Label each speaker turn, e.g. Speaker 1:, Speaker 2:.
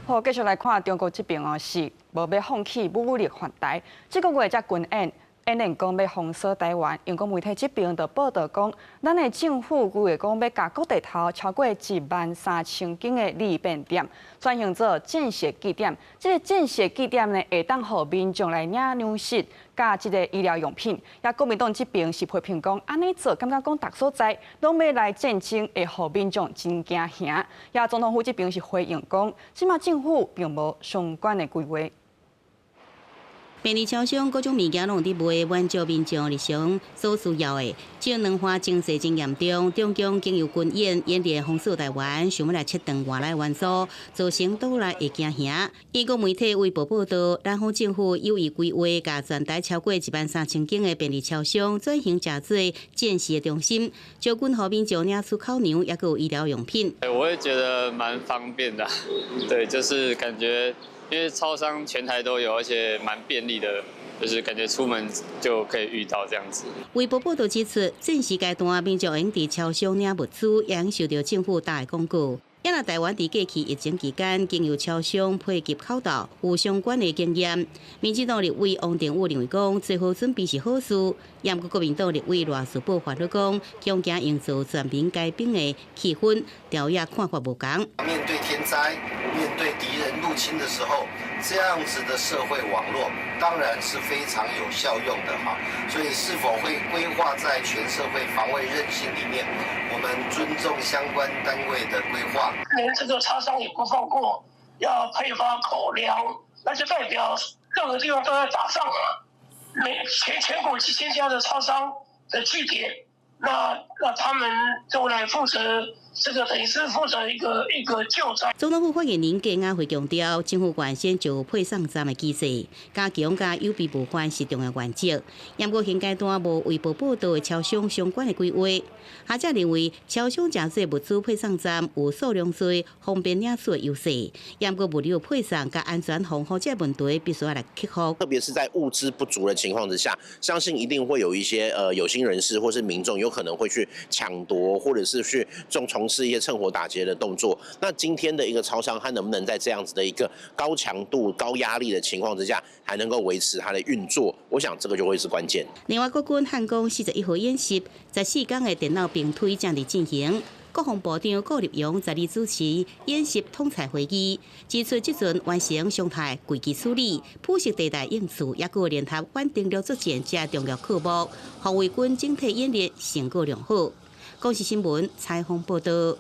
Speaker 1: 好，继续来看中国这边哦，是无要放弃武力犯台。这个月才军演练讲要封锁台湾，因讲媒体这边就报道讲，咱的政府规划讲要甲各地头超过13000间的利便店转型做建设据点。这个建设据点呢，会当互民众来领粮食、甲这个医疗用品。也国民党这边是批评讲，安尼做感觉讲各所在拢要来战争，会互民众真惊吓。也总统府这边是回应讲，即马政府并无相关的规划。
Speaker 2: 便利超商各种物件拢伫卖，满足民众日常所需要的。这两化情势真严重，中共经由军演练封锁台湾，想要来切断外来元素，造成岛内的惊吓。英国媒体微博报道，南方政府有意规划，甲全台超过13000间的便利超商转型成做建设中心，就近互民众领出口粮，也有医疗用品。
Speaker 3: 我会觉得蛮方便的，对，就是感觉。因为超商全台都有，而且蛮便利的，就是感觉出门就可以遇到这样子。
Speaker 2: 微博报道指出，战时阶段民众用伫超商领物资，也受到政府大的广告。因为台湾伫过去疫情期间，经由超商配给口罩有相关的经验。民进党立委王定宇认为讲，做好准备是好事。也不过国民党立委赖士葆发表讲，恐惊营造全民皆兵的气氛，调也看法无同。
Speaker 4: 面对天灾、面对敌人入侵的时候，这样子的社会网络当然是非常有效用的哈。所以是否会规划在全社会防卫韧性里面，我们尊重相关单位的规划。
Speaker 5: 连这个超商也不放过，要配发口粮，那就代表任何地方都在打仗啊！全国几千家的超商的据点，那他们就来负责这个，等于是负责一个救灾。
Speaker 2: 总统府发言人耿亚辉强调，政府原先就有配送站的机制，加强加有备无患是重要原则。不过现阶段无微博报道的超商相关的规划。学者认为，超商真侪物资配送站有数量多、方便领取的优势。不过物流配送甲安全防护这问题，必须要来克服。
Speaker 6: 特别是在物资不足的情况之下，相信一定会有一些有心人士或是民众有可能会去抢夺，或者是去从事一些趁火打劫的动作。那今天的一个超商，它能不能在这样子的一个高强度、高压力的情况之下，还能够维持它的运作？我想这个就会是关键。
Speaker 2: 另外，国军汉光41号演习，14天的电脑并推正在进行。国防部长顾立勇在主持演习统裁会议，指出这阵完成常态危机处理、普适地带应处，也有联合反登陆作战这重要科目，防卫军整体演练成果良好。公视新闻采访报道。